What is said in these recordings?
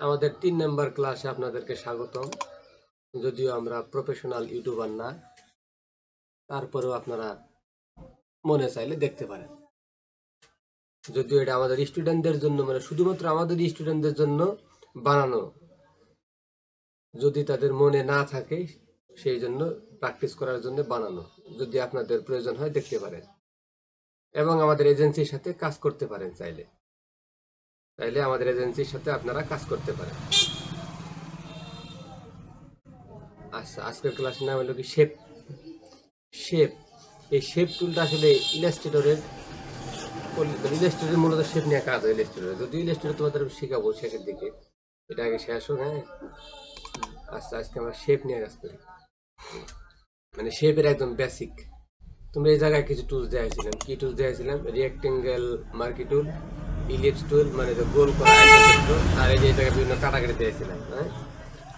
আমাদের 3 নম্বর ক্লাসে আপনাদেরকে স্বাগতম। যদিও আমরা প্রফেশনাল ইউটিউবার না, তারপরেও আপনারা মনে চাইলে দেখতে পারেন। যদিও এটা আমাদের স্টুডেন্টদের জন্য, মানে শুধুমাত্র আমাদের স্টুডেন্টদের জন্য বানানো, যদি তাদের মনে না থাকে সেই জন্য প্র্যাকটিস করার জন্য বানানো। যদি আপনাদের প্রয়োজন হয় দেখতে পারেন এবং আমাদের এজেন্সির সাথে কাজ করতে পারেন। চাইলে আমাদের এজেন্সির সাথে আপনারা কাজ করতে পারেন। আচ্ছা, আজকের ক্লাসের নাম হলো কি শেপ। এই শেপ টুলটা আসলে ইলাস্ট্রেটরের মূলত শেপ নিয়ে কাজ হয় ইলাস্ট্রেটরে। যদিও ইলাস্ট্রেটর তোমাদের শেখাবো শেষের দিকে, এটা আগে শেষ হোক। হ্যাঁ, আচ্ছা, আজকে আমরা শেপ নিয়ে কাজ করি, মানে শেপের একদম বেসিক। তোমরা এই জায়গায় কিছু টুলস দেখাইছিলাম। কি টুলস দেখাইছিলাম? রেক্টেঙ্গেল মার্কি টুল, ইলিপস টুল মানে গোল করা আয়তক্ষেত্র, আর এই যে জায়গায় বিভিন্ন কাটাকাটি দিয়েছিলাম। হ্যাঁ,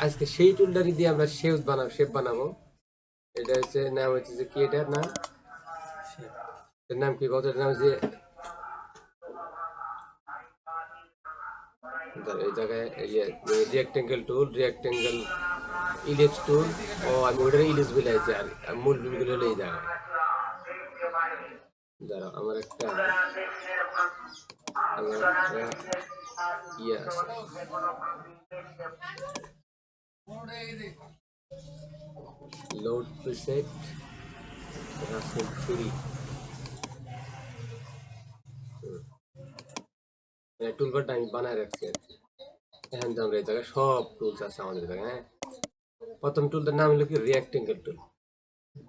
আজকে সেই টুলটারি দিয়ে আমরা শেপ বানাবো। এটা হচ্ছে নাম হচ্ছে যে কি, এটার নাম কি বলতো? এটার নাম হচ্ছে, এই জায়গায় রেক্টেঙ্গেল টুল, রেক্টেঙ্গেল ইলিপস টুল। ও আমি ওটার ইলিপস বলে আছি, আর মূল টুলগুলো হলো এই জায়গায়। দাঁড়াও, আমার একটা ইয়ে আছে, লোড প্রিসেট রাসেল ফ্রি। টুলবারটা আমি বানায় রাখছি আর কি। এখন তো আমরা এই জায়গায় সব টুলস আছে আমাদের জায়গায়। হ্যাঁ, প্রথম টুলটার নাম হলো কি রেক্টেঙ্গেল টুল।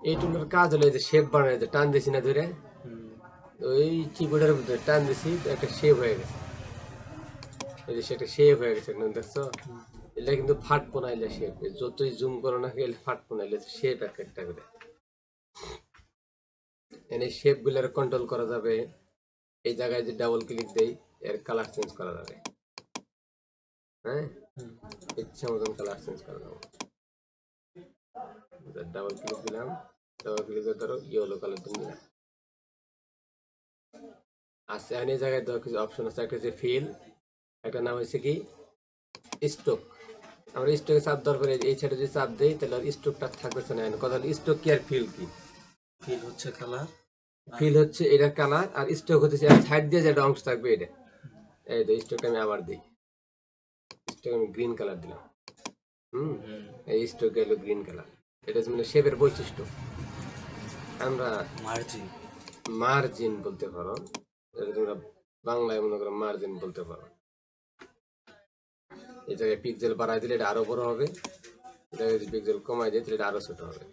এই টুলের কাজ হলো যে শেপ বানায়, যে টান দিছি না ধরে, ওই কিবোর্ডের ভিতরে টান দিছি, একটা শেপ হয়ে গেছে। এই যে সেটা শেপ হয়ে গেছে, দেখছো? এটা কিন্তু ফাট পোনাইলে শেপ, যতই জুম করো না গেলে ফাট পোনাইলে শেপ এক একটা করে। এনে শেপ গুলার কন্ট্রোল করা যাবে। এই জায়গায় যে ডাবল ক্লিক দেই, এর কালার চেঞ্জ করা যাবে। হ্যাঁ, ইচ্ছা মতন কালার চেঞ্জ করা যাবে। ডাবল ক্লিক দিলাম, ডাবল ক্লিক করে ধরো ইয়েলো কালার দিলাম। আচ্ছা, এই জায়গায় ধরো কিছু অপশন আছে। একটা হচ্ছে ফিল, একটা নাম হচ্ছে কি স্ট্রোক। আমরা স্ট্রোকে চাপ দেওয়ার পরে এই সাইডে যদি চাপ দেই, তাহলে স্ট্রোকটা থাকতেছে না। কথা হলো স্ট্রোক কি আর ফিল কি? ফিল হচ্ছে কালার, ফিল হচ্ছে এটা কালার, আর স্ট্রোক হচ্ছে সাইড দিয়ে যেটা অংশ থাকবে এটা। এই তো স্ট্রোকটা আমি আবার দিই, স্ট্রোক আমি গ্রিন কালার দিলাম। এই স্ট্রোক গেল গ্রিন কালার। এটা মানে শেপের বৈশিষ্ট্য। আমরা মার্জিন বলতে পারো, তোমরা বাংলায় মনে করো মার্জিন বলতে পারো। এই জায়গায় পিক্সেল বাড়াই দিলে এটা আরো বড় হবে, যদি পিক্সেল কমাই দিই তাহলে এটা আরো ছোট হবে।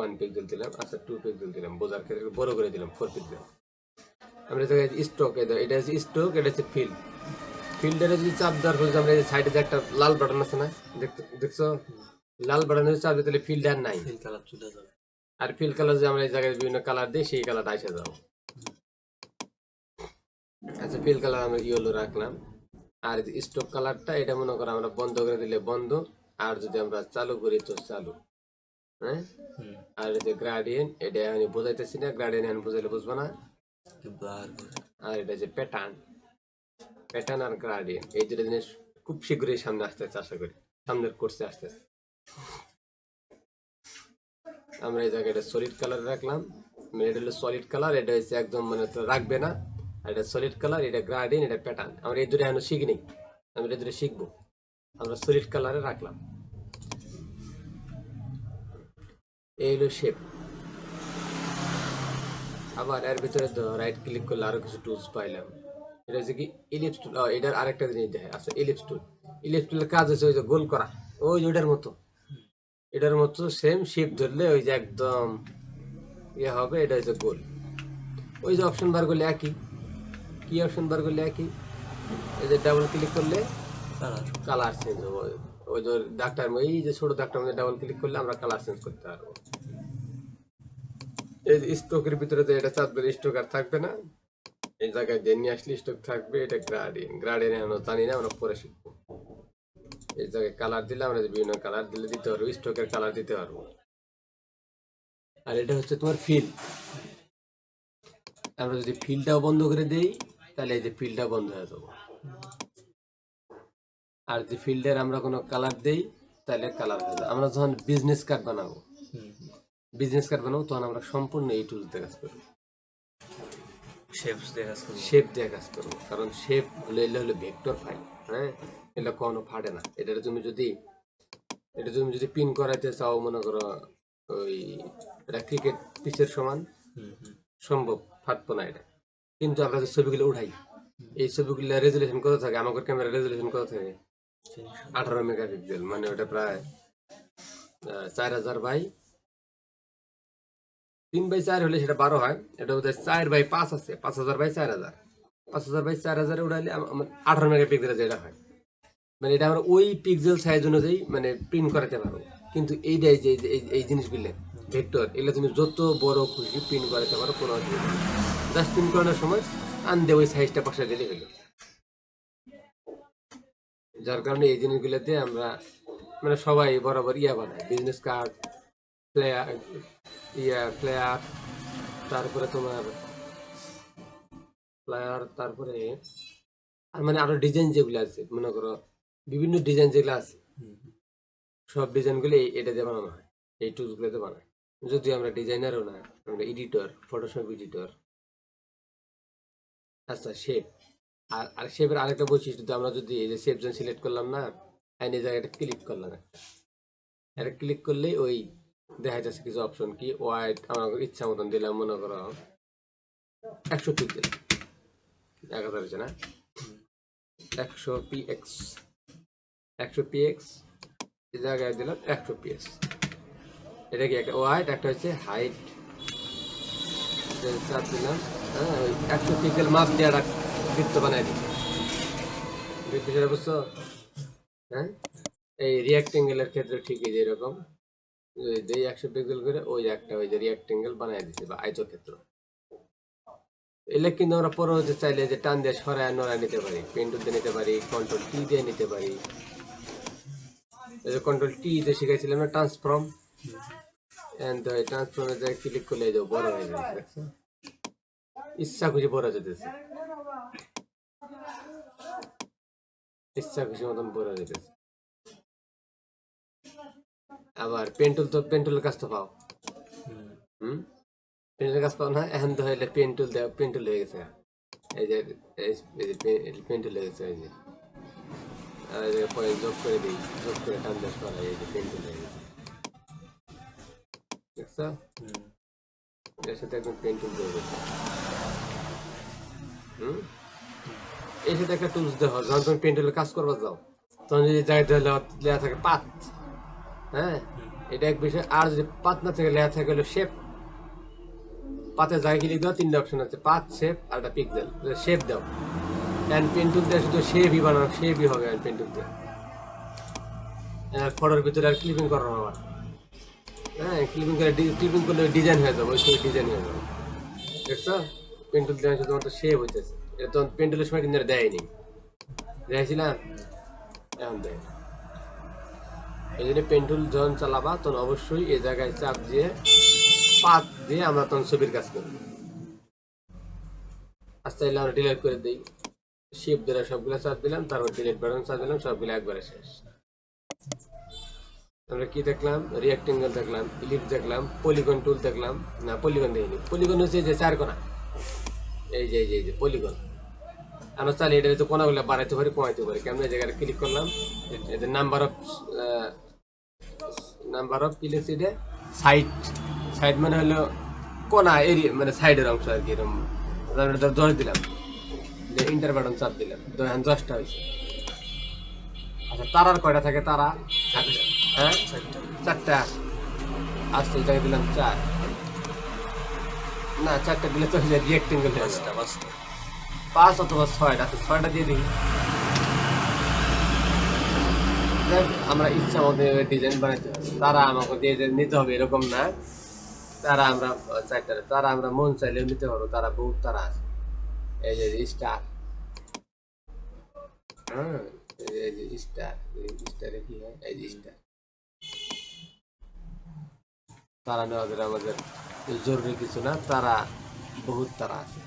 1 পিক্সেল দিলাম, আচ্ছা 2 পিক্সেল দিলাম, বোঝার ক্ষেত্রে বড় করে দিলাম 4 পিক্সেল। আমরা জায়গায় স্ট্রোক, এটা হচ্ছে স্ট্রোক, এটা হচ্ছে ফিল। ফিল্ডারে যদি চাপ দেওয়ার পরে আমরা এই সাইডে যে একটা লাল বাটন আছে না, দেখছো? লাল বাটনে চাপ দিলে তাহলে ফিল্ড আর নাই, ফিল কালার চলে যাবে। আর ফিল কালার যে আমরা এই জায়গায় বিভিন্ন কালার দিই, সেই কালার আসে যাবো। আচ্ছা, ফিল কালার আমরা ইয়েলো রাখলাম। আর স্ট্রোক কালারটা এটা মনে করো আমরা বন্ধ করে দিলে বন্ধ, আর যদি আমরা চালু করি তো চালু। হ্যাঁ, আর এই যে গ্রাডিয়েন্ট, এটা আমি বোঝাইতেছি না, গ্রাডিয়েন্ট আমি বোঝাইলে বুঝবো না। আর এটা যে প্যাটার্ন আর গ্রাডিয়েন্ট, এই দুটো জিনিস খুব শীঘ্রই সামনে আসতেছে, আশা করি সামনের কোর্সে আসতেছে। আমরা এই জায়গায় এটা সলিড কালার রাখলাম। এটা হলো সলিড কালার, এটা হচ্ছে একদম মানে তো রাখবে না। আর এটা সলিড কালার, এটা গ্রাডিয়েন্ট, এটা প্যাটার্ন। আমরা এই দুটো এখনো শিখিনি, আমরা এই দুটো শিখবো। আমরা সলিড কালারে রাখলাম। এই হলো শেপ। আবার এর ভিতরে তো রাইট ক্লিক করলে আরো কিছু টুলস পাইলাম। এটা হচ্ছে কি ইলিপস টুল। এটার আরেকটা জিনিস দেখে, আচ্ছা ইলিপস টুল। ইলিপস টুলের কাজ হচ্ছে ওই যে গোল করা, ওই ওইটার মতো, এটার মতো সেম শেপ ধরলে ওই যে একদম ইয়ে হবে। এটা হচ্ছে গোল। ওই যে অপশন বার করলে একই, কি অপশন বার করলে একই, এই যে ডাবল ক্লিক করলে কালার চেঞ্জ হবে। ওই যে ডাক্তার, এই যে ছোট ডাক্তার মধ্যে ডাবল ক্লিক করলে আমরা কালার চেঞ্জ করতে পারবো। এই যে স্ট্রোকের ভিতরে যে এটা চাপ দিলে স্ট্রোক আর থাকবে না, এই জায়গায় যে নিয়ে আসলে স্ট্রোক থাকবে। এটা গ্রাডিয়েন্ট আমরা জানি না, আমরা পরে শিখবো। এই জায়গায় কালার দিলে আমরা বিভিন্ন কালার দিতে পারবো, স্ট্রোকের কালার দিতে পারবো। আর এটা হচ্ছে তোমার ফিল। আমরা যদি ফিলটাও বন্ধ করে দিই, তাহলে এই যে ফিলটা বন্ধ হয়ে যাবো। আর যে ফিল্ডের আমরা কোনো কালার দেই তাহলে কালার হয়ে যায়। আমরা যখন বিজনেস কার্ড বানাবো তখন আমরা সম্পূর্ণ এই টুলস দিয়ে কাজ করবো, শেপ দিয়ে কাজ করবো। কারণ শেপ হলো এগুলো হলো ভেক্টর ফাইল, হ্যাঁ, এগুলো কোনো ফাটে না। এটা তুমি যদি পিন করাইতে চাও, মনে করো ওই এটা ক্রিকেট পিচের সমান, সম্ভব ফাটতো না এটা। কিন্তু আমরা যে ছবিগুলো উঠাই, এই ছবিগুলো রেজুলেশন কত থাকে? আমাদের ক্যামেরা রেজুলেশন কত থাকে? 18 মেগাপিক্সেল, মানে ওটা প্রায় 4000 বাই 3/4 হলে সেটা 12 হয়। এটা বোধহয় 4/5 আছে, 5000 বাই 4000, 5000 বাই 4000 উঠাইলে 18 মেগাপিক্সেল যেটা হয়। মানে এটা আমরা ওই পিক্সেল সাইজ অনুযায়ী মানে প্রিন্ট করাতে পারবো। কিন্তু এইটাই যে এই জিনিসগুলো ভেক্টর, এগুলো তুমি যত বড় খুশি প্রিন্ট করাতে পারো, কোনো অসুবিধা নেই। জাস্ট প্রিন্ট করানোর সময় আনদে ওই সাইজটা পাশে দিলে হলো। যার কারণে এই জিনিসগুলোতে আমরা মানে সবাই বরাবর বানায়, বিজনেস কার্ড, ফ্লেয়ার, তারপরে তোমার ফ্লায়ার, তারপরে আর মানে আরো ডিজাইন যেগুলো আছে, মনে করো বিভিন্ন ডিজাইন যেগুলো আছে, সব ডিজাইনগুলো এটা দিয়ে বানানো হয়, এই টুলসগুলোতে বানায়। যদি আমরা ডিজাইনারও না, আমরা এডিটর, ফটোশপ এডিটর। আচ্ছা, শেপ। আর শেপের আরেকটা বৈশিষ্ট্য, আমরা যদি এই যে শেপ সিলেক্ট করলাম না, এই জায়গাটা ক্লিক করলাম, এটা ক্লিক করলেই ওই দেখা যাচ্ছে কিছু অপশন, কি ওয়াইড আমার ইচ্ছা মতন দিলাম, মনে করো 100 পিক্সেল, 1000 হচ্ছে না, 100 px এই জায়গায় দিলাম 100 px। এটা কি একটা ওয়াইড, একটা হচ্ছে হাইট, চাপ দিলাম। হ্যাঁ, ওই 100 পিক্সেল মাপ দিয়ে একটা বৃত্ত বানাই দিই, বিষয়টা বুঝছো? হ্যাঁ, এই রিয়াক্টেঙ্গেলের ক্ষেত্রে ঠিকই যেরকম যেই 100 পিক্সেল করে ওই একটা ওই যে রিয়াক্টেঙ্গেল বানাই দিচ্ছে, বা আয়তক্ষেত্র। এলে কিন্তু আমরা পরে হচ্ছে চাইলে যে টান দিয়ে সরায় নড়ায় নিতে পারি, পেন টুল দিয়ে নিতে পারি, কন্ট্রোল টি দিয়ে নিতে পারি। কন্ট্রোল টি দিয়ে শিখাইছিলাম না ট্রান্সফর্ম, ট্রান্সফর্মের জায়গায় ক্লিক করলে এই যে বড় হয়ে যাবে, দেখছো? ইচ্ছা খুশি বড় যেতেছে, ইচ্ছা খুশি মতন বড় যেতেছে। আবার পেন্টুলের কাজ তো পাও, পেন্টুলের কাজ পাও না? এখন তো হইলে পেন্টুল দেওয়া, পেন্টুল হয়ে গেছে। এই যে পেন্টুল হয়ে গেছে, এই যে পয়েন্ট যোগ করে দিই, যোগ করে টান দেশ করা, এই যে পেন্টুল হয়ে গেছে, দেখছো? এর সাথে একদম পেন্টুল দিয়ে গেছে। এর সাথে একটা টুলস দেওয়া, যখন তুমি পেন্টুলের কাজ করবা যাও, তখন যদি জায়গায় লেয়া থাকে পাত, হ্যাঁ, এটা এক বিষয়। আর যদি পাত না থাকে, লেয়া থাকে হলো শেপ। পাতে জায়গা ক্লিক দাও, 3টা অপশন আছে, পাত, শেপ আর একটা পিক্সেল। শেপ দাও, এন্ড পেন্টুল দিয়ে শুধু শেপই বানানো, শেপই হবে এন্ড পেন্টুল দিয়ে। ফটোর ভিতরে আর ক্লিপিং করানো হবে, হ্যাঁ, ক্লিপিং করলে ডিজাইন হয়ে যাবে, ওই সময় ডিজাইন হয়ে যাবে, দেখছো? পেন্টুল দিয়ে শুধুমাত্র শেপ হইতেছে। এটা তখন পেন্টুলের সময় কিন্তু দেয়নি, দেখেছিলাম, এখন দেয়। এই জন্য পেন্টুল যখন চালাবা তখন অবশ্যই এই জায়গায় চাপ দিয়ে পাত দিয়ে আমরা তখন ছবির কাজ করি। আস্তে চাইলে আমরা ডিলিট করে দিই, শিপ ধরে সবগুলো চাপ দিলাম, তারপর ডিলিট বাটন চাপ দিলাম, সবগুলো একবারে শেষ। আমরা কি দেখলাম? রিয়াক্টেঙ্গেল দেখলাম, ইলিপস দেখলাম, পলিগন টুল দেখলাম। না, পলিগন দেখিনি। পলিগন হচ্ছে যে 4 কোণা, এই যে পলিগন। আমরা চাইলে এটা হচ্ছে কোণাগুলো বাড়াইতে পারি, কমাইতে পারি। কেমন? এই জায়গায় ক্লিক করলাম, এদের নাম্বার অফ কি লিখছি, এটা সাইড। সাইড মানে হলো কোণা, এরিয়া মানে সাইডের অংশ আর কি, এরকম। 10 দিলাম, ইন্টার বাটন চাপ দিলাম, 10টা হয়েছে। আচ্ছা, তারার কয়টা থাকে? তারা, হ্যাঁ, 4টা। আচ্ছা, এটাকে দিলাম 4, না 4টা দিলে তো রিয়াক্টেঙ্গেল হয়ে যাবে। 5 অথবা 6টা, 6টা দিয়ে দিই। আমরা ইচ্ছা মতো ডিজাইন বানাইতে পারি। তারা আমাকে দিয়ে নিতে হবে এরকম না, তারা আমরা 4টা, তারা আমরা মন চাইলেও নিতে পারবো, তারা বহুত তারা আছে। এই যে স্টার, হ্যাঁ, এই যে স্টার, স্টারে কি হয়? এই যে স্টার। তারা নেওয়া আমাদের জরুরি কিছু না, তারা বহুত তারা আছে।